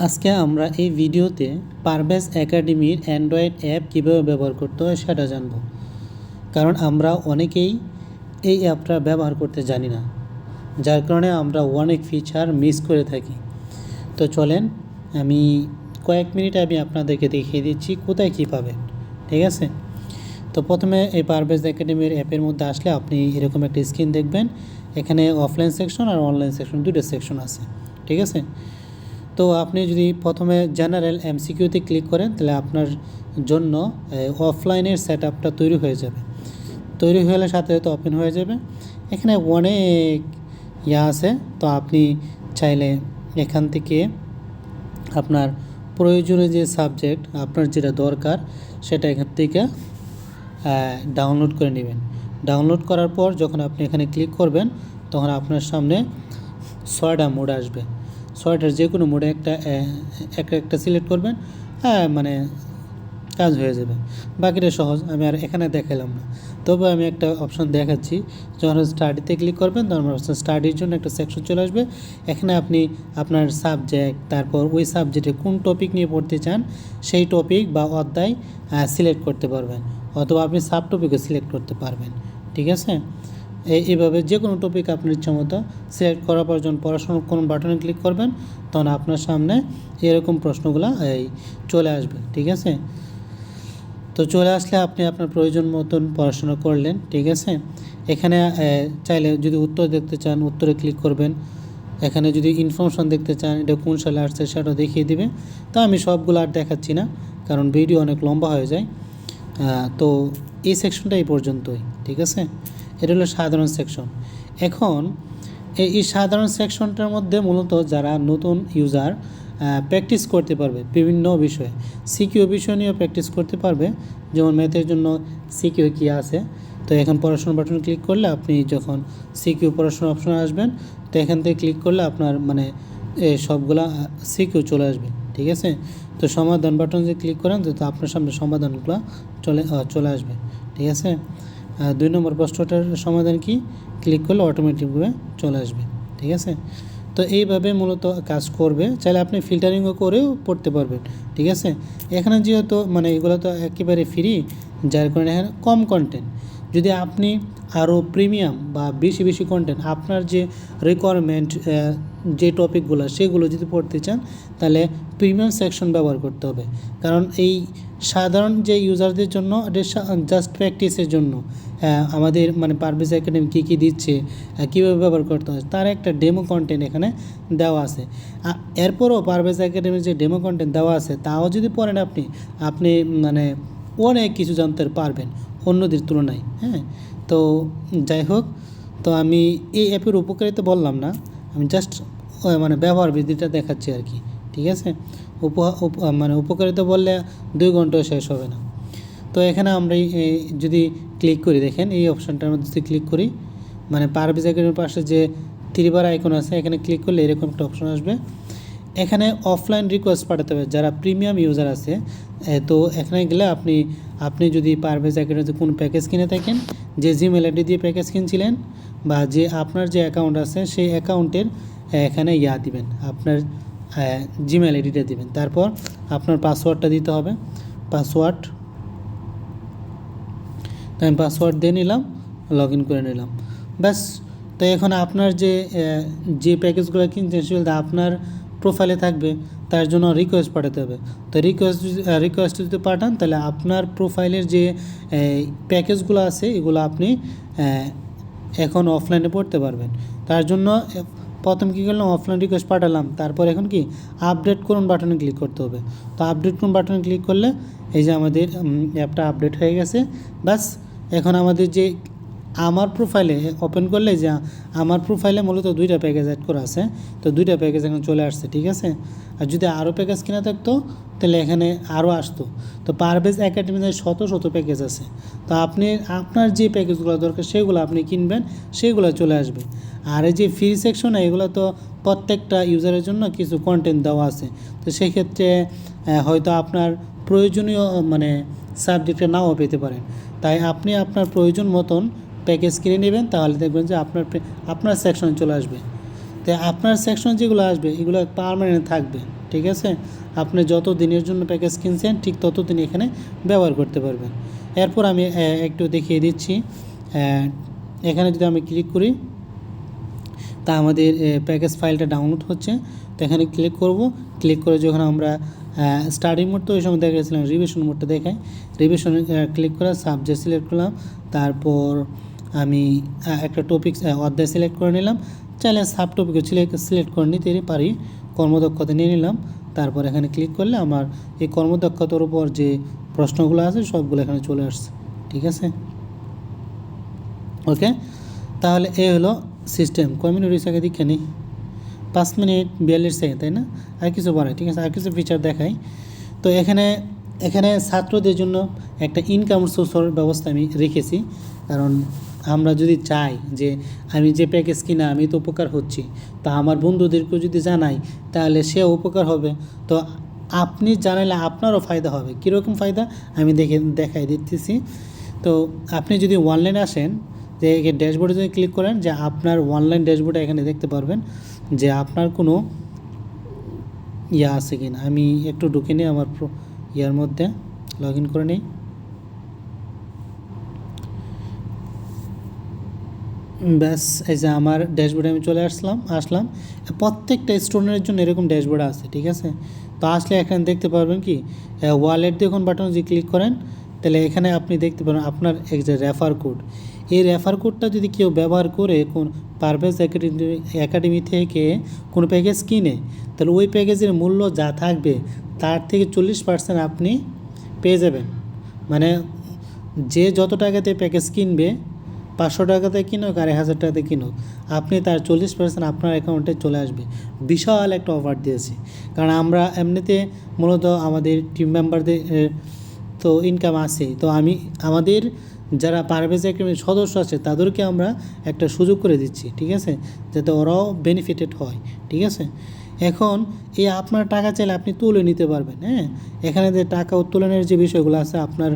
আজকে আমরা এই ভিডিওতে পারভেজ একাডেমির অ্যান্ড্রয়েড অ্যাপ কীভাবে ব্যবহার করতে হয় সেটা জানব। কারণ আমরা অনেকেই এই অ্যাপটা ব্যবহার করতে জানি না, যার কারণে আমরা অনেক ফিচার মিস করে থাকি। তো চলেন আমি কয়েক মিনিট আপনাদেরকে দেখিয়ে দিচ্ছি কোথায় কী পাবেন। ঠিক আছে, তো প্রথমে এই পারভেজ একাডেমির অ্যাপের মধ্যে আসলে আপনি এরকম একটা স্ক্রিন দেখবেন। এখানে অফলাইন সেকশন আর অনলাইন সেকশন দুটো সেকশন আছে। ঠিক আছে, তো আপনি যদি প্রথমে জেনারেল এমসিকিউতে ক্লিক করেন তাহলে আপনার জন্য অফলাইনের সেট আপটা তৈরি হয়ে যাবে। তৈরি হলে সাথে সাথে ওপেন হয়ে যাবে। এখানে অনেক আছে, তো আপনি চাইলে এখান থেকে আপনার প্রয়োজনীয় যে সাবজেক্ট আপনার যেটা দরকার সেটা এখান থেকে ডাউনলোড করে নেবেন। ডাউনলোড করার পর যখন আপনি এখানে ক্লিক করবেন তখন আপনার সামনে 6টা মোড আসবে। 6টার যে কোনো মোডে একটা সিলেক্ট করবেন, মানে কাজ হয়ে যাবে। বাকিটা সহজ, আমি আর এখানে দেখালাম না। তবে আমি একটা অপশন দেখাচ্ছি। যখন স্টাডিতে ক্লিক করবেন তখন স্টাডির জন্য একটা সেকশন চলে আসবে। এখানে আপনি আপনার সাবজেক্ট, তারপর ওই সাবজেক্টে কোন টপিক নিয়ে পড়তে চান সেই টপিক বা অধ্যায় সিলেক্ট করতে পারবেন, অথবা আপনি সাব টপিকও সিলেক্ট করতে পারবেন। ঠিক আছে, এইভাবে যে কোনো টপিক আপনার ইচ্ছা মতো সিলেক্ট করার পর যখন পড়াশোনার কোন বাটনে ক্লিক করবেন তখন আপনার সামনে এরকম প্রশ্নগুলো চলে আসবে। ঠিক আছে, তো চলে আসলে আপনি আপনার প্রয়োজন মতন পড়াশোনা করলেন। ঠিক আছে, এখানে চাইলে যদি উত্তর দেখতে চান উত্তরে ক্লিক করবেন। এখানে যদি ইনফরমেশন দেখতে চান এটা কোন সালে আসছে সেটা দেখিয়ে দিবে। তো আমি সবগুলো আর দেখাচ্ছি না, কারণ ভিডিও অনেক লম্বা হয়ে যায়। তো এই সেকশনটা এই পর্যন্তই। ঠিক আছে, এটা হলো সাধারণ সেকশন। এখন এই সাধারণ সেকশনটার মধ্যে মূলত যারা নতুন ইউজার প্র্যাকটিস করতে পারবে বিভিন্ন বিষয়ে, সিকিউ বিষয় নিয়েও প্র্যাকটিস করতে পারবে। যেমন ম্যাথের জন্য সিকিউ কী আছে, তো এখন পড়াশোনা বাটন ক্লিক করলে আপনি যখন সিকিউ পড়াশোনা অপশনে আসবেন তো এখান থেকে ক্লিক করলে আপনার সবগুলা সিকিউ চলে আসবে। ঠিক আছে, তো সমাধান বাটন যে ক্লিক করেন তো আপনার সামনে সমাধানগুলো চলে আসবে। ঠিক আছে, 2 নম্বর প্রশ্নটার সমাধান কি ক্লিক করলে অটোমেটিকভাবে চলে আসবে। ঠিক আছে, তো এইভাবে মূলত কাজ করবে। চাইলে আপনি ফিল্টারিংও করেও পড়তে পারবেন। ঠিক আছে, এখানে যেহেতু এগুলো তো একেবারে ফ্রি, যার কারণে এখানে কম কন্টেন্ট। যদি আপনি আরও প্রিমিয়াম বা বেশি বেশি কন্টেন্ট আপনার যে রিকোয়ারমেন্ট যে টপিকগুলো সেগুলো যদি পড়তে চান তাহলে প্রিমিয়াম সেকশন ব্যবহার করতে হবে। কারণ এই সাধারণ যে ইউজারদের জন্য জাস্ট প্র্যাকটিসের জন্য আমাদের পারভেজ একাডেমি কী কী দিচ্ছে, কীভাবে ব্যবহার করতে হয় তার একটা ডেমো কন্টেন্ট এখানে দেওয়া আছে। এরপরও পারভেজ একাডেমির যে ডেমো কন্টেন্ট দেওয়া আছে তাও যদি পড়েন আপনি অনেক কিছু জানতে পারবেন অন্যদের তুলনায়। তো যাই হোক, তো আমি এই অ্যাপের উপকারিতা বললাম না, আমি জাস্ট ব্যবহার বিধিটা দেখাচ্ছি আর কি। ঠিক আছে, উপকারিতা বললে 2 ঘন্টাও শেষ হবে না। তো এখানে আমরা যদি ক্লিক করি, দেখেন এই অপশানটার মধ্যে যদি ক্লিক করি পারভেজ একাডেমির পাশে যে 3 বার আইকন আছে এখানে ক্লিক করলে এরকম একটা অপশন আসবে। এখানে অফলাইন রিকোয়েস্ট পাঠাতে হবে যারা প্রিমিয়াম ইউজার আছে। তো এখানে গেলে আপনি যদি পারভেজ একাডেমিতে কোন প্যাকেজ কিনে থাকেন, যে জিমেল আইডি দিয়ে প্যাকেজ কিনছিলেন বা যে আপনার যে অ্যাকাউন্ট আছে সেই অ্যাকাউন্টের এখানে দিবেন, আপনার জিমেল আইডিটা দিবেন, তারপর আপনার পাসওয়ার্ডটা দিতে হবে। আমি পাসওয়ার্ড দিয়ে নিলাম, লগ ইন করে নিলাম, ব্যাস। তো এখন আপনার যে প্যাকেজগুলো কিনছেন সেগুলো আপনার প্রোফাইলে থাকবে, তার জন্য রিকোয়েস্ট পাঠাতে হবে। তো রিকোয়েস্ট যদি পাঠান তাহলে আপনার প্রোফাইলের যে প্যাকেজগুলো আছে এগুলো আপনি এখন অফলাইনে পড়তে পারবেন। তার জন্য প্রথম কী করলাম, অফলাইন রিকোয়েস্ট পাঠালাম, তারপর এখন কি আপডেট করুন বাটনে ক্লিক করতে হবে। তো আপডেট করুন বাটনে ক্লিক করলে এই যে আমাদের অ্যাপটা আপডেট হয়ে গেছে। ব্যাস, এখন আমাদের যে আমার প্রোফাইলে ওপেন করলে যে আমার প্রোফাইলে মূলত 2টা প্যাকেজ অ্যাড করা আছে, তো 2টা প্যাকেজ এখন চলে আসছে। ঠিক আছে, আর যদি আরও প্যাকেজ কিনা থাকতো তাহলে এখানে আরও আসতো। তো পারভেজ একাডেমিতে শত প্যাকেজ আছে, তো আপনার যে প্যাকেজগুলো দরকার সেগুলো আপনি কিনবেন, সেগুলো চলে আসবে। আর এই যে ফ্রি সেকশনে এগুলো তো প্রত্যেকটা ইউজারের জন্য কিছু কন্টেন্ট দেওয়া আছে। তো সেক্ষেত্রে হয়তো আপনার প্রয়োজনীয় সাবজেক্টে নাও পেতে পারেন। তাই আপনি আপনার প্রয়োজন মতন প্যাকেজ কিনে নেবেন, তাহলে দেখবেন যে আপনার সেকশনে চলে আসবে। তো আপনার সেকশন যেগুলো আসবে এগুলো পার্মানেন্ট থাকবে। ঠিক আছে। আপনি যত দিনের জন্য প্যাকেজ কিনছেন ঠিক তত দিন এখানে ব্যবহার করতে পারবেন। এরপর আমি একটু দেখিয়ে দিচ্ছি। এখানে যদি আমি ক্লিক করি তা আমাদের প্যাকেজ ফাইলটা ডাউনলোড হচ্ছে। তো এখানে ক্লিক করব, ক্লিক করে যখন আমরা স্টাডি মোড, তো ওই সময় দেখা গেছিলাম রিভিশন মোডটা দেখায়, রিভিশনে ক্লিক করে সাবজেক্ট সিলেক্ট করলাম, তারপর আমি একটা টপিক অধ্যায় সিলেক্ট করে নিলাম। চাইলে সাব টপিকও সিলেক্ট করে নিতে পারি, কর্মদক্ষতা নিয়ে নিলাম। তারপর এখানে ক্লিক করলে আমার এই কর্মদক্ষতার উপর যে প্রশ্নগুলো আছে সবগুলো এখানে চলে আসছে, ঠিক আছে। ওকে, তাহলে এই হলো সিস্টেম। কয় মিনিট হয়েছে আগে দেখে নিই, 5 মিনিট 42 সেকেন্ড, তাই না? আর কিছু বাড়ায়, ঠিক আছে, আর কিছু ফিচার দেখাই। তো এখানে ছাত্রদের জন্য একটা ইনকাম সোর্সের ব্যবস্থা আমি রেখেছি। কারণ আমরা যদি চাই যে আমি যে প্যাকেজ কিনা আমি তো উপকার হচ্ছি, তা আমার বন্ধুদেরকেও যদি জানাই তাহলে সেও উপকার হবে। তো আপনি জানালে আপনারও ফায়দা হবে। কীরকম ফায়দা আমি দেখাই দিতেছি। তো আপনি যদি অনলাইনে আসেন, যে ড্যাশবোর্ডে যদি ক্লিক করেন, যে আপনার অনলাইন ড্যাশবোর্ডে এখানে দেখতে পারবেন যে আপনার কোনো ইয়া আছে কি না। আমি একটু ঢুকে নিই আমার ইয়ার মধ্যে, লগ ইন করে নিই। ব্যাস, এই যে আমার ড্যাশবোর্ডে আমি চলে আসলাম। প্রত্যেকটা স্টুডেন্টের জন্য এরকম ড্যাশবোর্ড আছে, ঠিক আছে। তো আসলে এখানে দেখতে পারবেন কি ওয়ালেট দেখুন বাটন যদি ক্লিক করেন, তাহলে এখানে আপনি দেখতে পারেন আপনার এক যে রেফার কোড। এই রেফার কোডটা যদি কেউ ব্যবহার করে কোন পারভেজ একাডেমি থেকে কোনো প্যাকেজ কিনে, তাহলে ওই প্যাকেজের মূল্য যা থাকবে তার থেকে 40% আপনি পেয়ে যাবেন। মানে যে যত টাকাতে প্যাকেজ কিনবে, 500 টাকাতে কিনুক আর 1000 টাকাতে কিনুক, আপনি তার 40% আপনার অ্যাকাউন্টে চলে আসবে। বিশাল একটা অফার দিয়েছি। কারণ আমরা এমনিতে মূলত আমাদের টিম মেম্বারদের তো ইনকাম আছে, তো আমাদের যারা পারভেজ একাডেমির সদস্য আছে তাদেরকে আমরা একটা সুযোগ করে দিচ্ছি, ঠিক আছে, যাতে ওরাও বেনিফিটেড হয়, ঠিক আছে। এখন এই আপনার টাকা চাইলে আপনি তুলে নিতে পারবেন। হ্যাঁ, এখানে যে টাকা উত্তোলনের যে বিষয়গুলো আছে, আপনার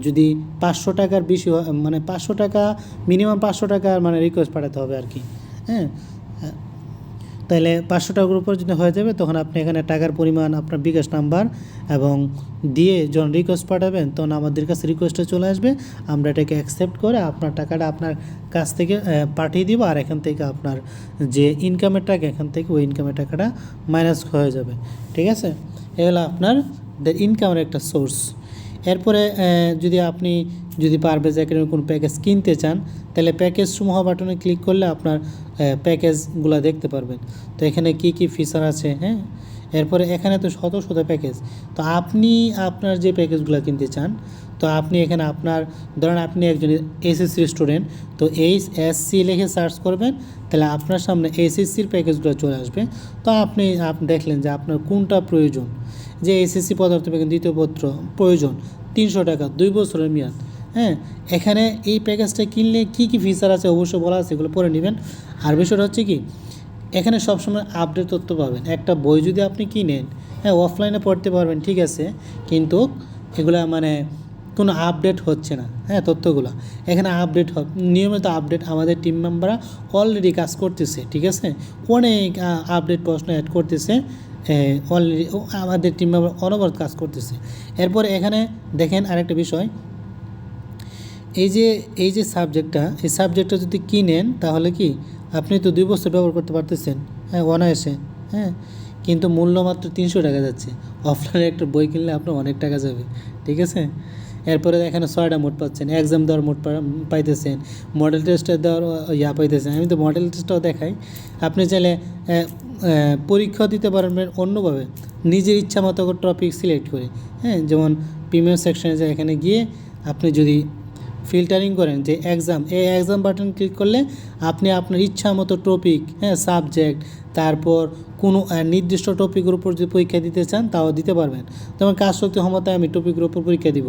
যদি 500 টাকার বেশি মানে 500 টাকা মিনিমাম 500 টাকার মানে রিকোয়েস্ট পাঠাতে হবে আর কি। হ্যাঁ, তাহলে 500 টাকার উপর যদি হয়ে যাবে, তখন আপনি এখানে টাকার পরিমাণ আপনার বিকাশ নাম্বার এবং দিয়ে যখন রিকোয়েস্ট পাঠাবেন, তখন আমাদের কাছে রিকোয়েস্টটা চলে আসবে। আমরা এটাকে অ্যাকসেপ্ট করে আপনার টাকাটা আপনার কাছ থেকে পাঠিয়ে দিব। আর এখান থেকে আপনার যে ইনকামের টাকা, এখান থেকে ওই ইনকামের টাকাটা মাইনাস হয়ে যাবে, ঠিক আছে। এগুলো আপনার ইনকামের একটা সোর্স। এরপরে যদি পারভেজ একাডেমির কোনো প্যাকেজ কিনতে চান, তাহলে প্যাকেজ সমূহ বাটনে ক্লিক করলে আপনার প্যাকেজগুলো দেখতে পারবেন। তো এখানে কি কি ফিচার আছে, হ্যাঁ, এরপরে এখানে তো শত শত প্যাকেজ। তো আপনি আপনার যে প্যাকেজগুলো কিনতে চান, তো আপনি এখানে ধরেন আপনি একজন এসএসসি স্টুডেন্ট, তো এইচএসসি লিখে সার্চ করবেন, তাহলে আপনার সামনে এসএসসির প্যাকেজগুলো চলে আসবে। তো আপনি দেখলেন যে আপনার কোনটা প্রয়োজন, যে এসএসসি পদার্থবিজ্ঞান দ্বিতীয় পত্র প্রয়োজন, 300 টাকা 2 বছরের মেয়াদ। হ্যাঁ, এখানে এই প্যাকেজটা কিনলে কি কি ফিচার আছে অবশ্যই বলা আছে, এগুলো পড়ে নেবেন। আর বিষয়টা হচ্ছে কি, এখানে সবসময় আপডেট তথ্য পাবেন। একটা বই যদি আপনি কিনেন, হ্যাঁ, অফলাইনে পড়তে পারবেন, ঠিক আছে, কিন্তু এগুলা মানে কোনো আপডেট হচ্ছে না। হ্যাঁ, তথ্যগুলো এখানে নিয়মিত আপডেট আমাদের টিম মেম্বাররা অলরেডি কাজ করতেছে, ঠিক আছে, অনেক আপডেট প্রশ্ন অ্যাড করতেছে অলরেডি, আমাদের টিম মেম্বার অনবরত কাজ করতেছে। এরপরে এখানে দেখেন আরেকটা বিষয়, এই যে সাবজেক্টটা যদি কিনেন, তাহলে কি আপনি তো 2 বছর ব্যবহার করতে পারতেছেন, হ্যাঁ, অনায়াসে। হ্যাঁ, কিন্তু মূল্য মাত্র 300 টাকা যাচ্ছে। অফলাইনে একটা বই কিনলে আপনার অনেক টাকা যাবে, ঠিক আছে। এরপরে এখানে 6টা মোড পাচ্ছেন, এক্সাম দেওয়ার মোড পাইতেছেন, মডেল টেস্টে দেওয়ার পাইতেছেন। আমি তো মডেল টেস্টটাও দেখাই। আপনি চাইলে পরীক্ষা দিতে পারবেন অন্যভাবে, নিজের ইচ্ছা মতো টপিক সিলেক্ট করে। হ্যাঁ, যেমন প্রিমিয়াম সেকশনে যায়, এখানে গিয়ে আপনি যদি ফিল্টারিং করেন যে এক্সাম বাটন ক্লিক করলে আপনি আপনার ইচ্ছা মতো টপিক, হ্যাঁ, সাবজেক্ট, তারপর কোনো নির্দিষ্ট টপিকের উপর যদি পরীক্ষা দিতে চান তাও দিতে পারবেন। যেমন কাজ শক্তি ক্ষমতায় আমি টপিকের উপর পরীক্ষা দিব,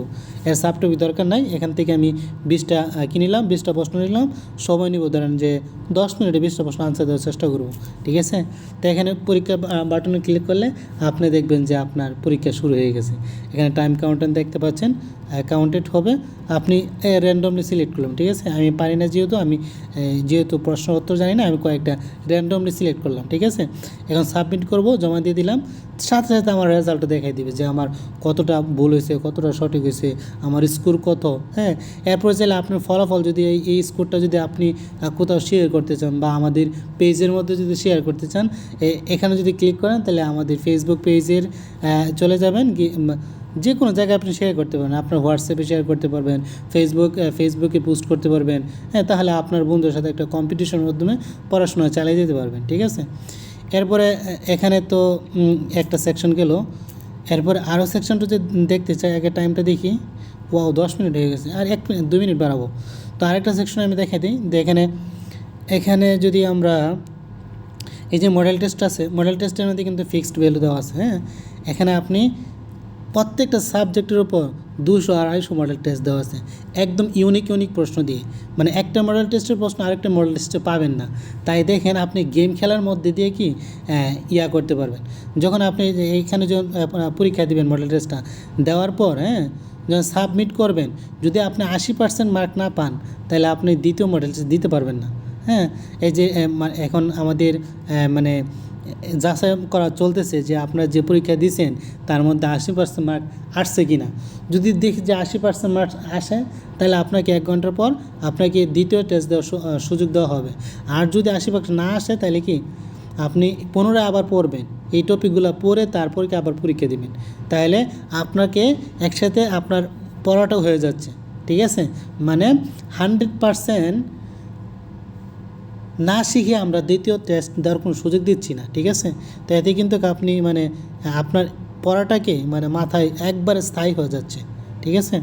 এর সাব টপিক দরকার নাই। এখান থেকে আমি 20টা কিনিলাম, 20টা প্রশ্ন নিলাম, সময় নিব ধরেন যে 10 মিনিটে 20টা প্রশ্ন আনসার দেওয়ার চেষ্টা করব, ঠিক আছে। তো এখানে পরীক্ষা বাটনে ক্লিক করলে আপনি দেখবেন যে আপনার পরীক্ষা শুরু হয়ে গেছে। এখানে টাইম কাউন্টার দেখতে পাচ্ছেন, কাউন্টেড হবে। আপনি র্যান্ডমলি সিলেক্ট করলাম, ঠিক আছে। আমি পারি না যেহেতু যেহেতু প্রশ্ন উত্তর জানি না, আমি কয়েকটা র্যান্ডমলি সিলেক্ট করলাম, ঠিক আছে। এখন সাবমিট করব, জমা দিয়ে দিলাম, সাথে সাথে আমার রেজাল্টটা দেখাই দিবে যে আমার কতটা ভুল হয়েছে, কতটা সঠিক হয়েছে, আমার স্কোর কত। হ্যাঁ, এরপরে চাইলে আপনার ফলাফল যদি এই স্কোরটা যদি আপনি কোথাও শেয়ার করতে চান বা আমাদের পেজের মধ্যে যদি শেয়ার করতে চান, এখানে যদি ক্লিক করেন তাহলে আমাদের ফেসবুক পেজের চলে যাবেন, যে কোনো জায়গায় আপনি শেয়ার করতে পারবেন, আপনার হোয়াটসঅ্যাপে শেয়ার করতে পারবেন, ফেসবুকে পোস্ট করতে পারবেন। হ্যাঁ, তাহলে আপনার বন্ধুদের সাথে একটা কম্পিটিশনের মাধ্যমে পড়াশোনা চালিয়ে যেতে পারবেন, ঠিক আছে। এরপরে এখানে তো একটা সেকশন গেল, এরপরে আরও সেকশনটা যদি দেখতে চাই, আগে টাইমটা দেখি, 10 মিনিট হয়ে গেছে, আর 2 মিনিট বাড়াবো। তো আরেকটা সেকশন আমি দেখাই দিই, এখানে যদি আমরা এই যে মডেল টেস্ট আছে, মডেল টেস্টের মধ্যে কিন্তু ফিক্সড ভ্যালু দেওয়া আছে। হ্যাঁ, এখানে আপনি প্রত্যেকটা সাবজেক্টের উপর 200-250 মডেল টেস্ট দেওয়া আছে, একদম ইউনিক প্রশ্ন দিয়ে। মানে একটা মডেল টেস্টের প্রশ্ন আরেকটা মডেল টেস্টে পাবেন না। তাই দেখেন আপনি গেম খেলার মধ্যে দিয়ে কি করতে পারবেন। যখন আপনি এইখানে যখন পরীক্ষা দেবেন, মডেল টেস্টটা দেওয়ার পর যখন সাবমিট করবেন, যদি আপনি 80% মার্ক না পান, তাহলে আপনি দ্বিতীয় মডেল টেস্ট দিতে পারবেন না। হ্যাঁ, এই যে এখন আমাদের মানে যাচাই করা চলতেছে যে আপনারা যে পরীক্ষা দিয়েছেন তার মধ্যে 80% মার্ক আসছে কি না। যদি দেখি যে 80% মার্ক আসে, তাহলে আপনাকে 1 ঘন্টার পর আপনাকে দ্বিতীয় টেস্ট দেওয়ার সুযোগ দেওয়া হবে। আর যদি 80% না আসে, তাহলে কি আপনি পুনরায় আবার পড়বেন, এই টপিকগুলো পড়ে তারপর কি আবার পরীক্ষা দেবেন। তাহলে আপনাকে একসাথে আপনার পড়াটাও হয়ে যাচ্ছে, ঠিক আছে। মানে 100% না শিখে আমরা দ্বিতীয় টেস্ট দেওয়ার কোনো সুযোগ দিচ্ছি না, ঠিক আছে। তো এতে কিন্তু আপনি মানে আপনার পড়াটাকে মানে মাথায় একবারে স্থায়ী হয়ে যাচ্ছে, ঠিক আছে।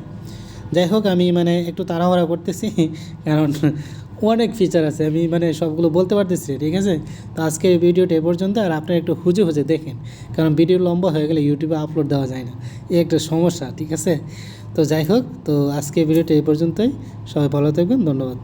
যাই হোক, আমি মানে একটু তাড়াহুড়া করতেছি, কারণ অনেক ফিচার আছে, আমি মানে সবগুলো বলতে পারতেছি, ঠিক আছে। তো আজকের ভিডিওটা এ পর্যন্ত, আর আপনারা একটু খুঁজে দেখেন, কারণ ভিডিও লম্বা হয়ে গেলে ইউটিউবে আপলোড দেওয়া যায় না, এই একটা সমস্যা, ঠিক আছে। তো যাই হোক, তো আজকের ভিডিওটা এই পর্যন্তই, সবাই ভালো থাকবেন, ধন্যবাদ।